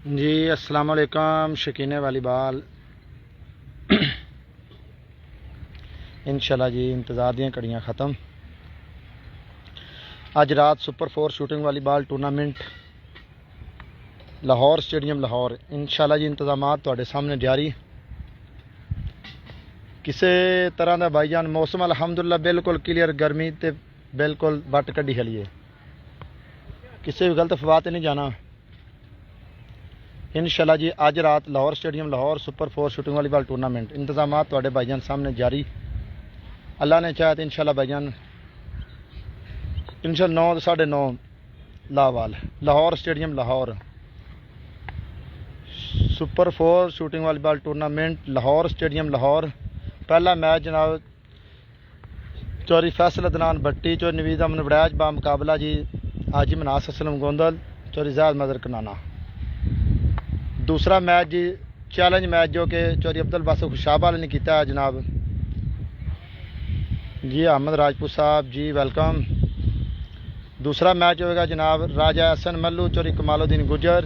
जी अस्सलाम वालेकुम शकीने वालीबाल। इंशाल्लाह जी इंतज़ार दियां घड़ियां ख़त्म। अज रात super 4 shooting volleyball tournament Lahore stadium Lahore. इंशाल्लाह जी इंतजामात तुहाडे सामने जारी। किसी तरह का भाईजान मौसम अलहमदुलिल्लाह बिल्कुल क्लीयर, गर्मी तो बिल्कुल बट कड्डी खली है। किसी भी गलत अफवाह ते नहीं जाना। इंशाल्लाह जी अज रात Lahore stadium Lahore super 4 shooting volleyball tournament इंतजामात तुहाडे भाईजान सामने जारी। अल्लाह ने चाहे तो इंशाल्लाह भाईजान इंशाल्लाह 9 साढ़े 9 Lahore Lahore stadium Lahore super 4 shooting volleyball tournament Lahore stadium Lahore. पहला मैच जनाब चौरी फैसल अदनान भट्टी चौरी नवीद अमन वड़ैच बा मुकाबला जी हाजी मनास असलम गोंदल चौरी जैद मदर कनाना। दूसरा मैच जी चैलेंज मैच जो कि चौरी अब्दुल बासु खुशाबाल ने किया है जनाब जी अहमद राजपूत साहब जी वेलकम। दूसरा मैच होगा जनाब राजा हसन मल्लू चौरी कमालुद्दीन गुजर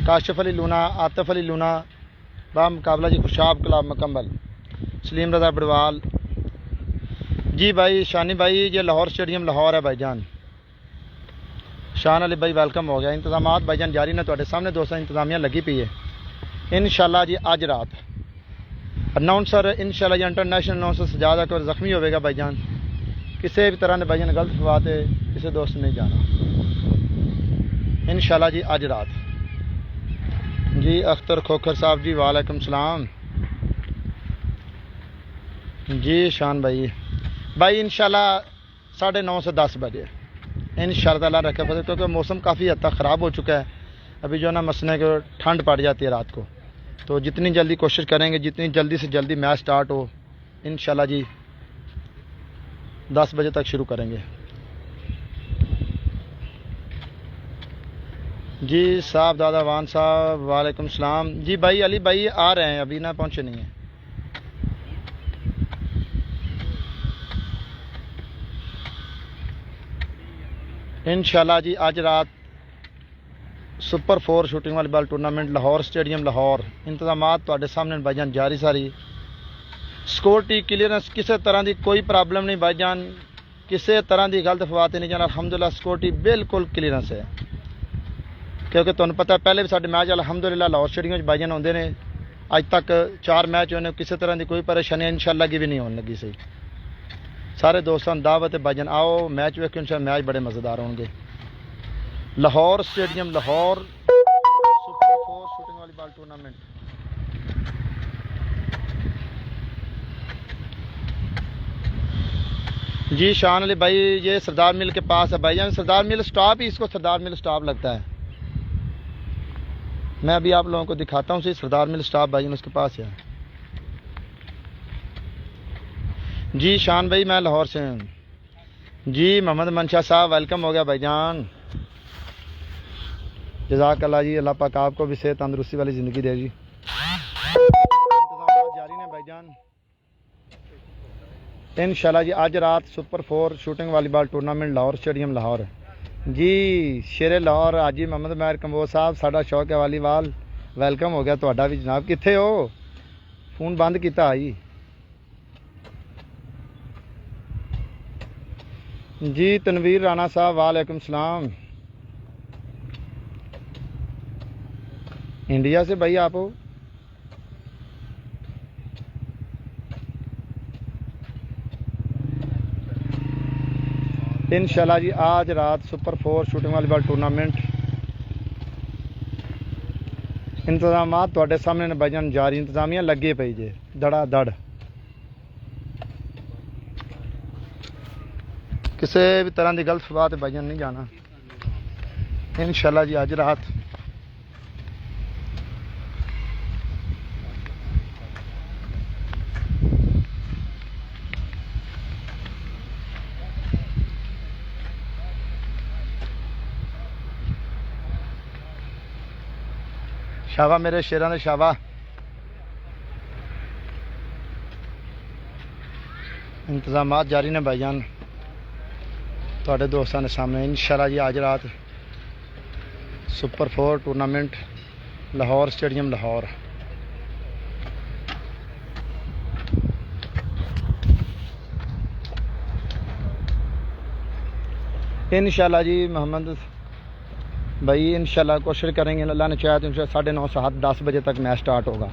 काशिफ अली लूना आतिफ अली लूना बा मुकाबला जी खुशाब कलाब मुकम्मल सलीम रजा बड़वाल जी भाई शानी भाई। ये लाहौर स्टेडियम लाहौर है भाईजान। शान अली भाई वेलकम हो गया। इंतजामात भाईजान जारी ने तुहाडे सामने दोस्तों इंतजामिया लगी पई है। इंशाल्लाह जी अज रात अनाउंसर इंशाल्लाह जी इंटरनेशनल अनाउंसर सजादा कोई जख्मी होगा भाईजान। किसी भी तरह के भाईजान गलत अफवाह ते किसी दोस्त नहीं जाना। इंशाल्लाह जी अज रात जी अख्तर खोखर साहब जी वालेकुम सलाम जी शान भाई। भाई इंशाल्लाह 9:30 से 10 बजे इंशाल्लाह ताला रखे फजल, क्योंकि मौसम काफ़ी हद तक ख़राब हो चुका है। अभी जो है ना मसले को ठंड पड़ जाती है रात को, तो जितनी जल्दी कोशिश करेंगे जितनी जल्दी से जल्दी मैच स्टार्ट हो इंशाल्लाह जी 10 बजे तक शुरू करेंगे। जी साहब दादा वान साहब वालेकुम सलाम जी। भाई अली भाई आ रहे हैं, अभी ना पहुँचे नहीं हैं। इंशाल्लाह जी अज रात super 4 shooting volleyball tournament Lahore stadium Lahore इंतजामात तुहाडे सामने भाईजान जारी सारी। सिक्योरिटी क्लीयरेंस किसी तरह की कोई प्रॉब्लम नहीं भाईजान, किसी तरह की गलत अफवाह नहीं जाना। अलहमदुलिल्लाह सिक्योरिटी बिल्कुल क्लीयरेंस है, क्योंकि तुहानूं पता पहले भी साडे मैच अलहमदुलिल्लाह लाहौर स्टेडियम भाईजान आउंदे ने। अज तक 4 मैच होने, किसी तरह की कोई परेशानी इंशाल्लाह की भी नहीं होने लगी। सही सारे दोस्तों दावत भाईजान आओ मैच वेखो, इंशाल्लाह मैच बड़े मज़ेदार होंगे। Lahore stadium Lahore super 4 shooting volleyball tournament. जी शान अली भाई ये सरदार मिल के पास है भाईजान। सरदार मिल स्टॉप ही इसको सरदार मिल स्टॉप लगता है। मैं अभी आप लोगों को दिखाता हूँ सही सरदार मिल स्टॉप भाईजान उसके पास है। जी शान भाई मैं लाहौर से हूँ जी। मोहम्मद मनशा साहब वेलकम हो गया भाईजान। जज़ाकल्लाह जी, अल्लाह पाक आपको भी सेहत तंदुरुस्ती वाली ज़िंदगी दे जी। इंतज़ामात जारी ने भाईजान। इंशाल्लाह जी अज रात super 4 shooting volleyball tournament Lahore stadium Lahore जी। शेरे लाहौर हाजी मोहम्मद महर कंबोज साहब साडा शौक है वालीबाल, वेलकम हो गया तुहाडा भी जनाब। कित्थे हो, फोन बंद किया आई जी। तनवीर राणा साहब वालेकुम सलाम। इंडिया से भाई आप हो। इंशाल्लाह जी आज रात सुपर 4 शूटिंग वालीबाल टूर्नामेंट इंतजामात तुहाडे सामने ने भाईजान जारी। इंतजामिया लगे पई जे दड़ा दड़। किसी भी तरह की गलत अफवाह ते भाईजान नहीं जाना। इंशाल्लाह जी अज रात शाबा मेरे शेरां दे शाबा। इंतजामात जारी ने भाईजान तुहाडे दोस्तों के सामने। इंशाल्लाह जी अज रात super 4 tournament Lahore stadium Lahore. इंशाल्लाह जी मोहम्मद भाई इंशाल्लाह कोशिश करेंगे, अल्लाह ने चाहा तो 9:30 से 10 बजे तक मैच स्टार्ट होगा।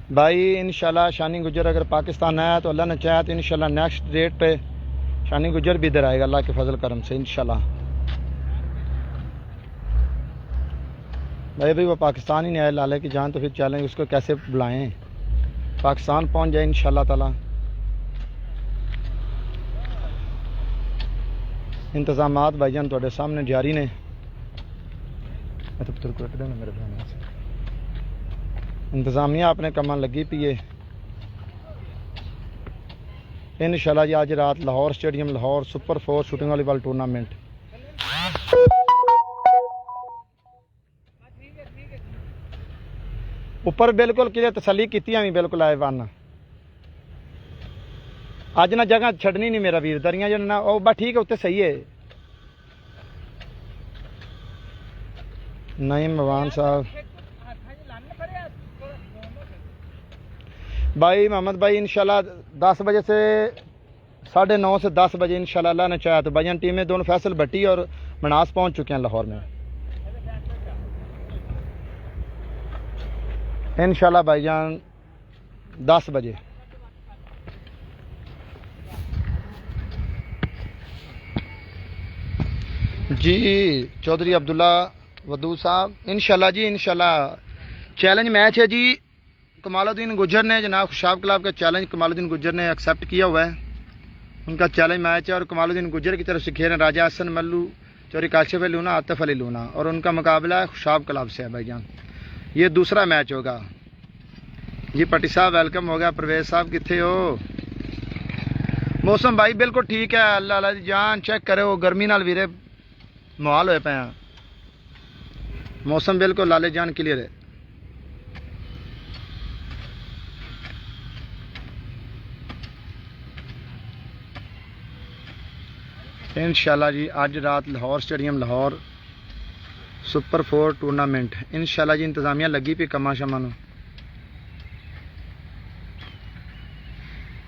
भाई इंशाल्लाह शानी गुजर अगर पाकिस्तान आया तो अल्लाह ने चाहा तो इंशाल्लाह नेक्स्ट डेट पे शानी गुजर भी इधर आएगा अल्लाह के फजल करम से इंशाल्लाह। भाई वो पाकिस्तान ही नहीं आया, लाले की जान, तो फिर चलेंगे उसको कैसे बुलाएं, पाकिस्तान पहुंच जाए इंशाल्लाह ताला। इंतजामात भाईजान तुहाडे सामने जारी ने। मेरे इंतजामिया अपने कमान लगी पी है इंशाल्लाह जी। आज रात Lahore stadium Lahore super 4 shooting volleyball tournament. ऊपर बिल्कुल क्लियर तसली की बिल्कुल आए वन। अज ना जगह छड़नी नहीं मेरा वीर, दरियां जो ना बस ठीक है उत्ते सही है। नहीं मवान साहब भाई मोहम्मद भाई इंशाल्लाह 10 बजे से 9:30 से 10 बजे इंशाल्लाह अल्लाह ने चाहा तो भाईजान टीमें दोनों फैसल भट्टी और मनास पहुंच चुके हैं लाहौर में इंशाल्लाह भाईजान 10 बजे। जी चौधरी अब्दुल्ला वदूद साहब इंशाल्लाह जी इंशाल्लाह चैलेंज मैच है जी। कमालुद्दीन गुजर ने जनाब खुशाब क्लब का चैलेंज कमालुद्दीन गुजर ने एक्सेप्ट किया हुआ है, उनका चैलेंज मैच है। और कमालुद्दीन गुजर की तरफ से खेल रहे राजा हसन मल्लू, चौरी काशिफ अली लूना, आतिफ अली लूना, और उनका मुकाबला है खुशाब क्लब से है भाईजान। ये दूसरा मैच होगा जी। पट्टी साहब वेलकम हो गया। परवेज साहब कितने हो? मौसम भाई बिल्कुल ठीक है, अल्लाह अल्लाह दी जान चेक करो, गर्मी नाल वीरे मुहाल होए पे हैं। मौसम बिल्कुल लाले जान क्लियर है। इंशाल्लाह जी आज रात Lahore stadium Lahore super 4 tournament इंशाल्लाह जी। इंतजामिया लगी पी कमा शमा नूं।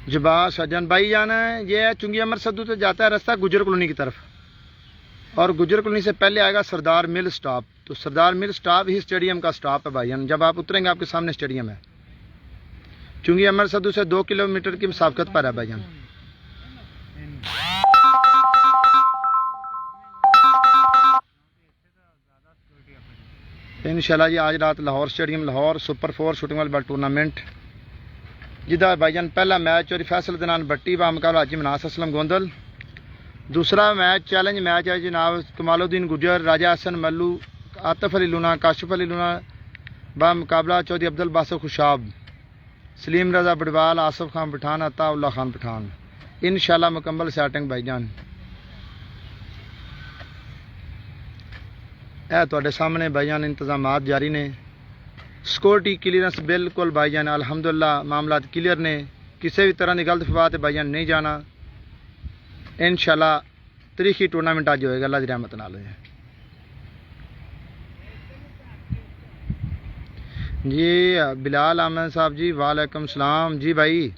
जबार सज्जन भाई जाना है ये है चुंगी अमर सद्दू से जाता है रास्ता गुजर कॉलोनी की तरफ, और गुजर कॉलोनी से पहले आएगा सरदार मिल स्टॉप। तो सरदार मिल स्टॉप ही स्टेडियम का स्टॉप है भाईजान। जब आप उतरेंगे आपके सामने स्टेडियम है। चुंगी अमर सद्दू से 2 किलोमीटर की मुसाफकत पर है भाईजान। इंशाल्लाह जी आज रात Lahore stadium Lahore super 4 shooting volleyball tournament जिदा भाईजान पहला मैच और फैसल दनान भट्टी बा मुकाबला हाजी मनास असलम गोंदल। दूसरा मैच चैलेंज मैच है जनाब कमालुद्दीन गुजर, राजा हसन मल्लू, आतिफ अली लूना, काशिफ अली लूना बा मुकाबला चौधरी अब्दुल बासर खुशाब, सलीम रजा बड़वाल, आसिफ खान पठान, अताउल्लाह खान पठान। इंशाल्लाह मुकम्मल सेटिंग भाईजान है तुहाडे सामने भाईजान। इंतजामात जारी ने, सिक्योरिटी क्लीयरेंस बिल्कुल भाईजान अल्हम्दुलिल्लाह मामला क्लियर ने। किसी भी तरह की गलत फवाह भाईजान नहीं जाना। इंशाल्लाह तरीखी टूर्नामेंट अज होएगा अल्लाह दी रहमत नाल। जी बिलाल अहमद साहब जी वालेकुम सलाम जी भाई।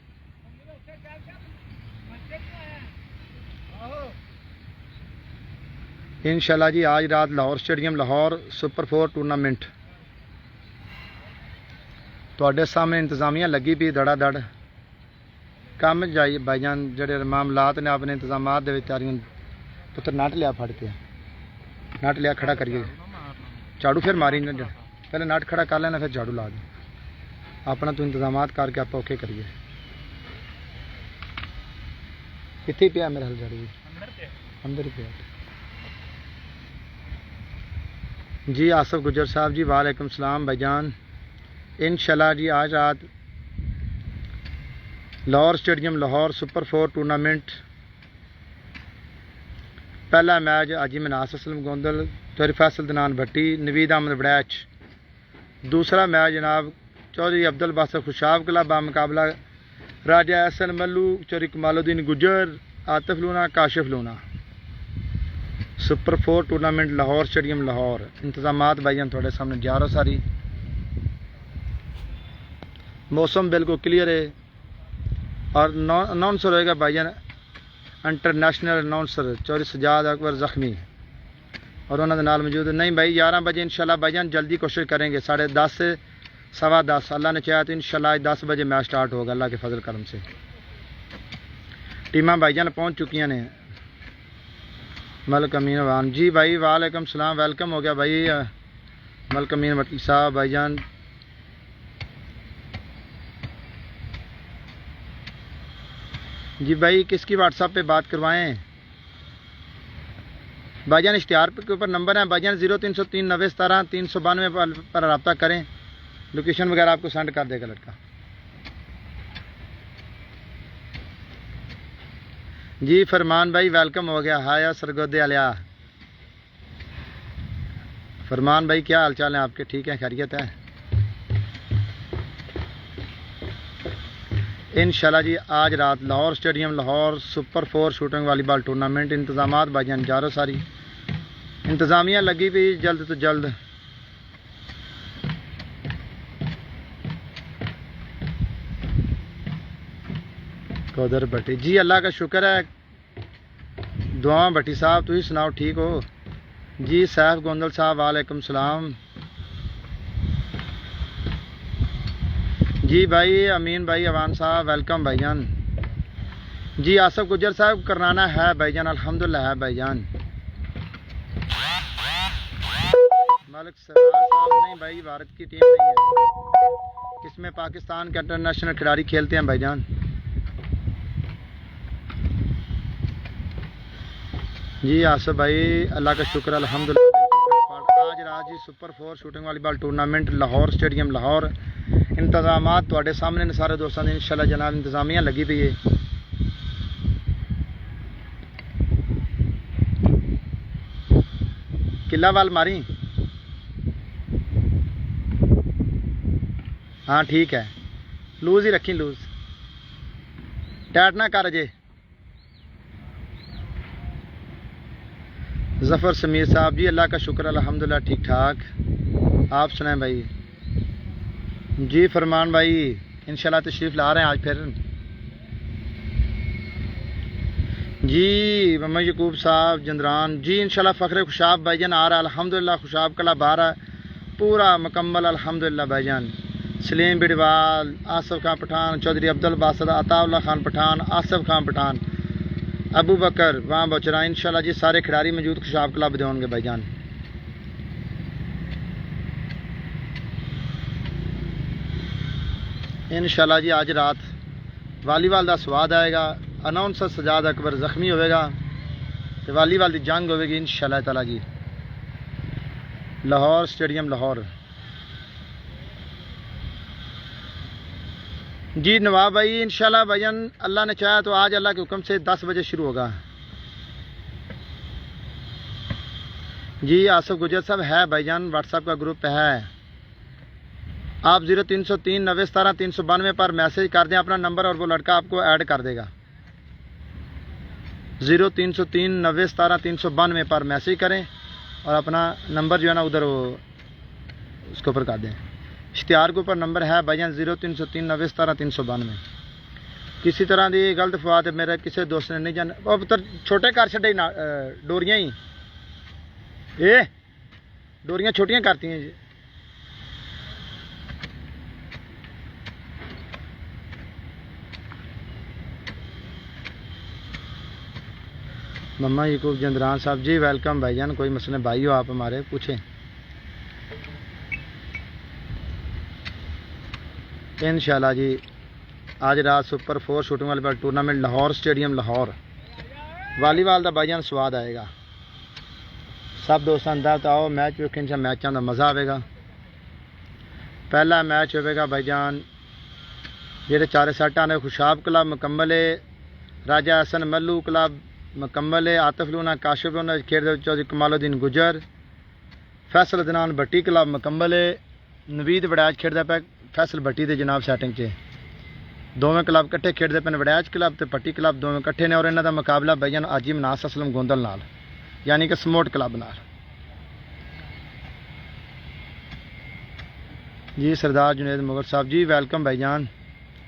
इंशाल्लाह जी आज रात Lahore stadium Lahore super 4 tournament तुहाडे सामने इंतजामिया लगी पी धड़ाधड़ कम जाइए भाईजान। जड़े मामलात ने अपने इंतजामात दे तैयारियां पुत्र नट लिया फड़ के नट लिया खड़ा करिए, झाड़ू फिर मारी न पहले नट खड़ा कर लेना फिर झाड़ू ला दे। अपना तो इंतजामात करके आप ओके करिए। कितने पिया मेरा हल झाड़ू अंदर ही पिया जी। आसिफ गुजर साहब जी वालेकुम सलाम भाईजान। इंशाल्लाह जी आज रात Lahore stadium Lahore super 4 tournament पहला मैच हाजी मनास असलम गोंदल, चौधरी फैसल दनान भट्टी, नवीद अहमद बड़ैच। दूसरा मैच जनाब चौधरी अब्दुल बासर खुशाब क्लब बा मुकाबला Raja Ehsan Mallu, Chaudhry Kamaluddin Gujjar, Atif Luna, Kashif Luna. Super 4 tournament Lahore stadium Lahore. इंतजामात भाईजान थोड़े सामने जा रहा सारी। मौसम बिल्कुल क्लियर है और अनाउंसर होएगा भाईजान इंटरनेशनल अनाउंसर चौधरी सजाद अकबर जख्मी और उन्होंने नाल मौजूद नहीं भाई 11 बजे इंशाल्लाह भाईजान जल्दी कोशिश करेंगे 10:30 से 10:15 अल्लाह ने चाहा तो इंशाल्लाह 10 बजे मैच स्टार्ट होगा अल्लाह के फजल करम से। टीमां भाईजान पहुंच चुकी ने। मलिक अमीन वान जी भाई वालेकुम सलाम, वेलकम हो गया भाई मलिक अमीन मटकी साहब भाईजान। जी भाई किसकी व्हाट्सएप पे बात करवाएं भाईजान? इश्तिहार के ऊपर नंबर है भाईजान 0303 90 17 392 पर रब्ता करें। लोकेशन वगैरह आपको सेंड कर देगा लड़का। जी फरमान भाई वेलकम हो गया। हाया सरगोदे आलिया। फरमान भाई क्या हाल चाल है आपके? ठीक है, खैरियत है इंशाल्लाह जी। आज रात Lahore stadium Lahore super 4 shooting volleyball tournament. इंतजामात भाईजान जा रहा सारी। इंतजामिया लगी भी जल्द तो जल्द। कौदर भट्टी जी अल्लाह का शुक्र है, दुआ भट्टी साहब तुम सुनाओ ठीक हो जी? सैफ गोंदल साहब वालेकुम सलाम जी। भाई अमीन भाई अवान साहब वेलकम भाईजान जी। आसफ गुजर साहब करनाना है भाईजान? अल्हम्दुलिल्लाह है भाईजान। मालिक सरदार साहब नहीं भाई, भारत की टीम नहीं है, इसमें पाकिस्तान के इंटरनेशनल खिलाड़ी खेलते हैं भाईजान। जी आसफ भाई अल्लाह का शुक्र अल्हम्दुलिल्लाह। आज रात जी super 4 shooting volleyball tournament Lahore stadium Lahore. इंतजामात तुहाडे सामने ने सारे दोस्तों ने इंशाल्लाह जनाब। इंतजामिया लगी पई है। किला वाल मारी। हाँ ठीक है, लूज ही रखी, लूज टाइट ना कर अजे। जफ़र समीर साहब जी अल्लाह का शुक्र अल्हम्दुलिल्लाह ठीक ठाक। आप सुनाएं भाई? जी फरमान भाई इंशाल्लाह तशरीफ़ ला रहे हैं आज फिर जी। मोहम्मद यकूब साहब जंदरान जी इंशाल्लाह। फ़ख्र खुशाब भाईजान आ रहा है अल्हम्दुलिल्लाह। खुशाब क्लब आ रहा है पूरा मुकम्मल अल्हम्दुलिल्लाह भाईजान। सलीम बिडवाल, आसफ खान पठान, चौधरी अब्दुल बासद, अताउल्लाह खान पठान, आसफ खान पठान, अबू बकर वहाँ बचरा इंशाल्लाह जी। सारे खिलाड़ी मौजूद खुशाब क्लब दे होंगे भाईजान। इंशाल्लाह जी आज रात वालीबॉल का स्वाद आएगा। अनाउंसर सजाद अकबर जख्मी होएगा तो वालीबॉल की जंग होगी इंशाल्लाह ताला जी। लाहौर स्टेडियम लाहौर जी। नवाब भाई इंशाल्लाह भाईजान अल्लाह ने चाहा तो आज अल्लाह के हुक्म से 10 बजे शुरू होगा जी। आसफ गुजर साहब है भाईजान, व्हाट्सएप का ग्रुप है। आप 0303 90 17 392 पर मैसेज कर दें अपना नंबर और वो लड़का आपको ऐड कर देगा। 0303 90 17 392 पर मैसेज करें और अपना नंबर जो है ना उधर वो उसके ऊपर कर दें। इश्तिहार के ऊपर नंबर है भाईजान 0303 90 17 392। किसी तरह की गलत फवाद मेरे किसी दोस्त ने नहीं जान पुत्र छोटे कर छे डोरियां ही ये डोरियां छोटियां करती हैं जी। मम्मा यकूब जंदरान साहब जी वेलकम भाईजान। कोई मसले भाई हो आप हमारे पूछें इंशाल्लाह जी। आज रात super 4 shooting volleyball tournament Lahore stadium Lahore. Volleyball का भाईजान स्वाद आएगा। सब दोस्तों अंदर आओ मैच वेखें, मैचों का मज़ा आएगा। पहला मैच होगा भाईजान जेडे 4 सैट आने खुशाब क्लब मुकम्मल है, राजा एहसन मल्लू क्लब मुकम्मल है, आतिफ लूना काशिफ लूना खेल चौधरी कमालुद्दीन गुजर, फैसल अदनान भट्टी क्लब मुकम्मल है, नवीद वड़ैच खेड़दा पे फैसल भट्टी दे जनाब सैटिंग च। दोवें क्लब इकट्ठे खेडते पे वड़ैच क्लब ते पट्टी क्लब दोवें इकट्ठे ने और इन्हां दा मुकाबला भाईजान अज ही मनास असलम गोंदल नाल यानी कि समोट क्लब नाल। जी सरदार जुनेद मुगल साहब जी वेलकम भाईजान,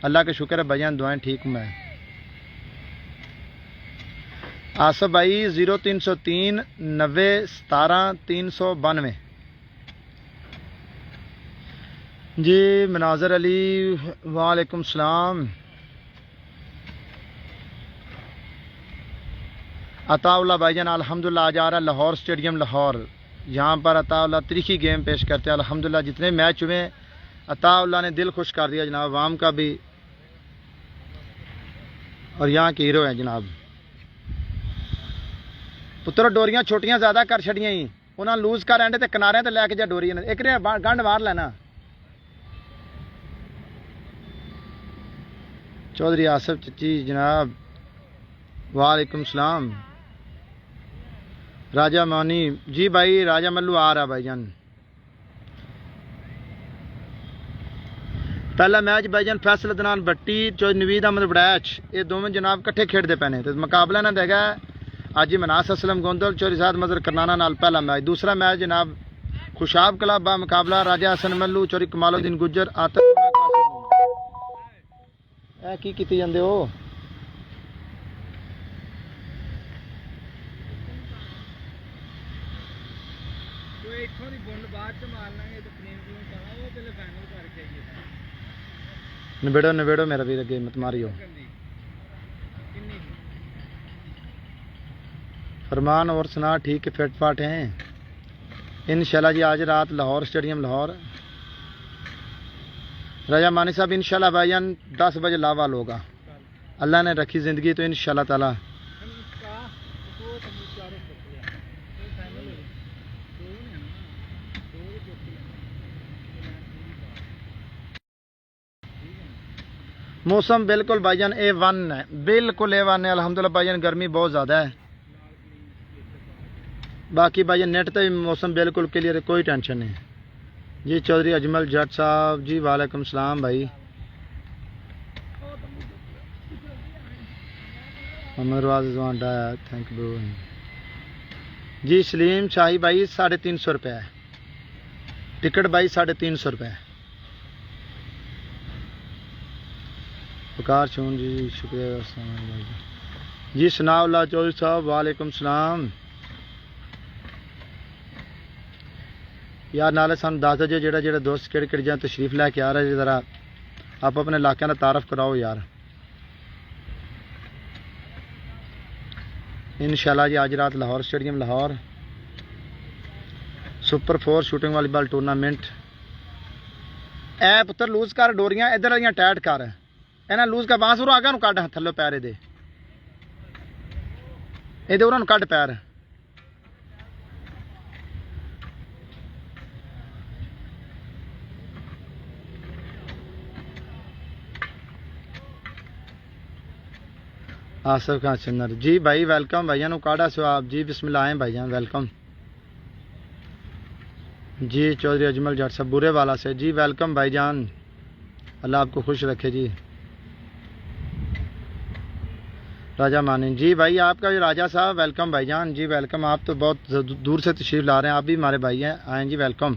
अल्लाह का शुक्र है भाईजान, दुआएं ठीक हूँ मैं। आसफ भाई 0303 90 17 392 जी। मनाजर अली वालेकुम सलाम। अताउल्ला भाईजान अल्हम्दुलिल्लाह आज आ रहा है लाहौर स्टेडियम लाहौर, यहाँ पर अताउल्ला तरीखी गेम पेश करते हैं अल्हम्दुलिल्लाह। जितने मैच हुए अताउल्ला ने दिल खुश कर दिया जनाब, आवाम का भी, और यहाँ के हीरो हैं जनाब। पुत्रो डोरियां छोटियां ज्यादा कर छड़ियां ही, उन्हें लूज कर एंड ते किनारे ते लैके जा डोरी एक गंढ मार लेना। चौधरी आसिफ चची जनाब वालेकुम सलाम। राजा मानी जी भाई, राजा मल्लू आ रहा भाईजान। पहला मैच भाईजान फैसल अदनान भट्टी चौधरी नवीद अहमद वड़ैच, ये दोवें जनाब इकट्ठे खेडते पे ने। मुकाबला इन्हां दा हैगा अज ही मनास असलम गोंदल चौधरी साद मजर करनाना नाल पहला मैच। दूसरा मैच जनाब खुशाब क्लब बा मुकाबला राजा हसन मल्लू चौधरी कमालुद्दीन गुज्जर आतफ की कीती जांदे हो। नवेड़ो नवेड़ो मेरा भी अगे मत मारियो। फरमान और सुना ठीक है, फिट फाट हैं इंशाल्लाह जी। आज रात लाहौर स्टेडियम लाहौर। राजा मानी साहब इंशाल्लाह भाईजान 10 बजे लावाल होगा, अल्लाह ने रखी ज़िंदगी तो इंशाल्लाह ताला। मौसम बिल्कुल भाईजान A1 है, बिल्कुल A1 है अल्हम्दुलिल्लाह भाईजान। गर्मी बहुत ज़्यादा है, बाकी भाईजान नेट तो भी मौसम बिल्कुल क्लियर है, कोई टेंशन नहीं जी। चौधरी अजमल जट साहब जी वालेकुम सलाम भाई। थैंक यू जी। सलीम शाही भाई 350 रुपये है टिकट भाई, 350 रुपये। पुकार चून जी शुक्रिया जी। सनाउल्लाह चौधरी साहब वालेकुम सलाम। यार नाले सानू दस दो जेड़ा जेड़ा दोस्त केड़े केड़े जगह तशरीफ लैके आ रहे जरा आप अपने इलाके का तारफ कराओ यार। इंशाल्लाह जी आज रात Lahore stadium Lahore super 4 shooting volleyball tournament. ए पुत्र लूज कर डोरियां इधर वाली टाइट कर, इन्हें लूज कर बांस उरो आगे कढ़ थल्लो पैर दे उन्होंने कढ़ पैर। आसिफ खान चंदर जी भाई वेलकम भाईजान। काड़ा स्वाब जी बिस्मिल्लाह आए भाईजान वेलकम जी। चौधरी अजमल जट साहब बुरे वाला से जी वेलकम भाईजान, अल्लाह आपको खुश रखे जी। राजा मानी जी भाई आपका भी राजा साहब वेलकम भाईजान जी वेलकम। आप तो बहुत दूर से तशरीफ ला रहे हैं, आप भी हमारे भाई हैं, आए जी वेलकम।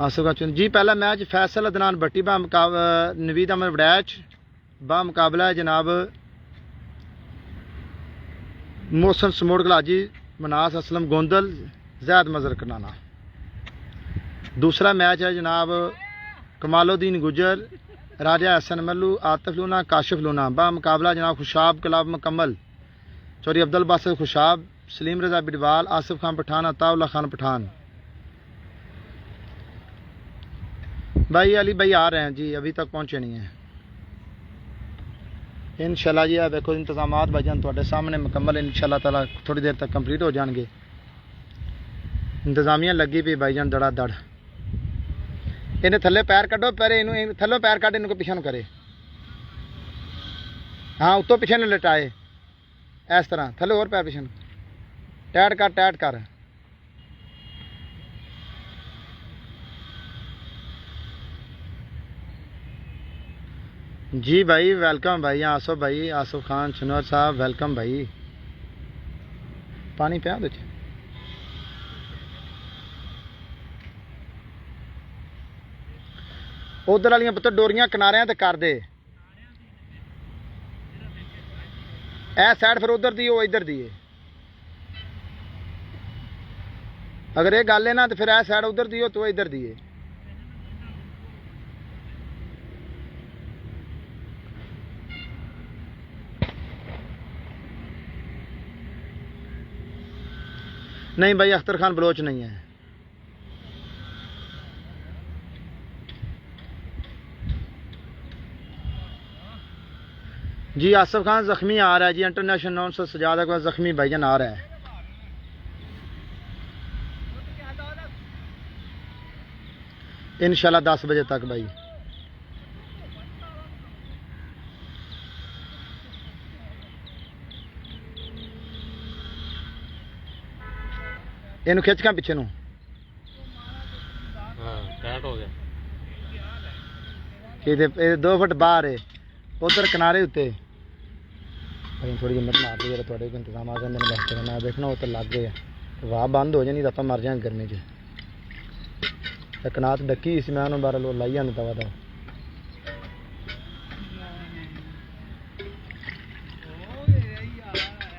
आसिफ खान जी पहला मैच फैसल अदनान भट्टी बा नवीद अहमद वड़ैच बा मुकाबला है जनाब मोहसन समोड़ गलाजी मनास असलम गोंदल जैद मजर करनाना। दूसरा मैच है जनाब कमालुद्दीन गुज्जर राजा हसन मल्लू आतिफ लूना काशिफ लूना बा मुकाबला जनाब खुशाब क्लब मुकम्मल चौधरी अब्दुल बासित खुशाब सलीम रजा बिडवाल आसिफ खान पठान अताउल्ला खान पठान। भाई अली भाई आ रहे हैं जी, अभी तक पहुंचे नहीं हैं इंशाल्लाह जी। देखो इंतजाम भाईजान तुहाडे सामने मुकम्मल इंशाल्लाह ताला थोड़ी देर तक कंप्लीट हो जाएंगे। इंतजामिया लगी पी भाईजान दड़ा दड़। इन्हें थले पैर कड्डो, पहले इनू थलो पैर कट इनको पिछा नु करे, हाँ उत्तों पिछे न लटाए इस तरह थले और पैर पिछे टाइट कर टाइट कर। जी भाई वेलकम भाई, आसफ खान शनवर साहब वेलकम भाई। पानी पिया दे उधर वाली पुत्र डोरियां किनारियां ते कर दे, ए साइड फिर उधर दी हो इधर दी है। अगर ये गल है ना तो फिर ए साइड उधर दी हो तो इधर दी है। नहीं भाई अख्तर खान बलोच नहीं है। जी आसफ खान जख्मी आ रहा है जी, इंटरनेशनल नॉन से सजादा का जख्मी भाईजान आ रहा है। इंशाल्लाह 10 बजे तक भाई। इनू खिंच का पिछे नू हो गया ये 2 फुट बाहर है उधर किनारे उत्ते थोड़ी हिम्मत मार दी जरा थोड़े इंतजाम आ गए वास्ते मैं देखना वो तो लग गए वाह बंद हो जानी तो आप मर जाएंगे गर्मी च। कनात डकी इसी मैं उन्होंने बार लो लाई आने दवा दवा।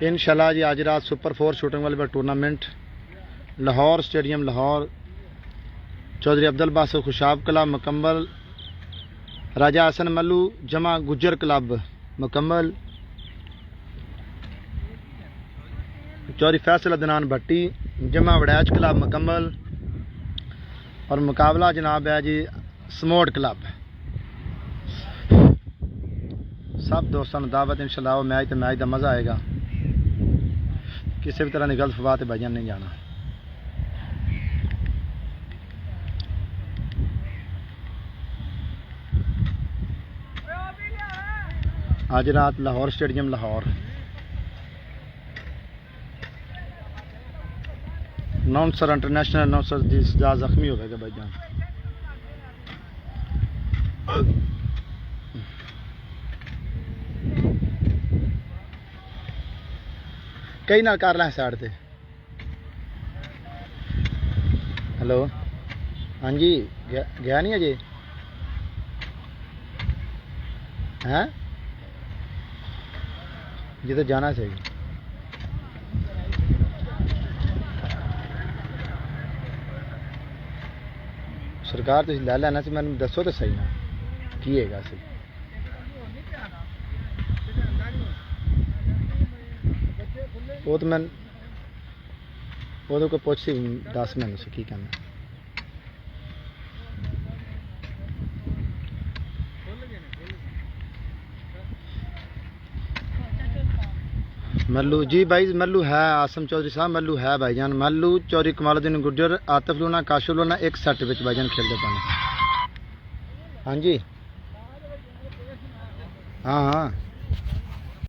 इंशाल्लाह जी आज रात सुपर 4 शूटिंग वाले tournament Lahore stadium Lahore, Chaudhry Abdul Basu Khushab club मुकम्मल, राजा हसन मल्लू जमा गुज्जर क्लब मुकम्मल, चौधरी फैसल अदनान भट्टी जमा वड़ैच क्लब मुकम्मल और मुकाबला जनाब है जी समोट क्लब। सब दोस्तों दावत इंशाल्लाह वो मैच तो मैच का मज़ा आएगा, किसी भी तरह की गलत बात भाईजान नहीं जाना। आज रात लाहौर स्टेडियम लाहौर नाउंसर इंटरनेशनल नाउंसर की सजा जख्मी हो गए भाईजान। कई नाल कर ला साइड से। हेलो हाँ जी गया नहीं अजे हैं जी तो जाना सही। सरकार तुम लै लैना सी, मैंने दसो तो सही ना की है सी। वो तो मैं वो को पुछ सी दस मैंने से की करना। मल्लू जी भाई मल्लू है, आसम चौधरी साहब मल्लू है भाईजान। मल्लू चौधरी कमालुद्दीन गुर्जर आतिफ लूना काशिफ लूना एक सेट विच भाईजान खेलते पाने। हाँ जी हाँ हाँ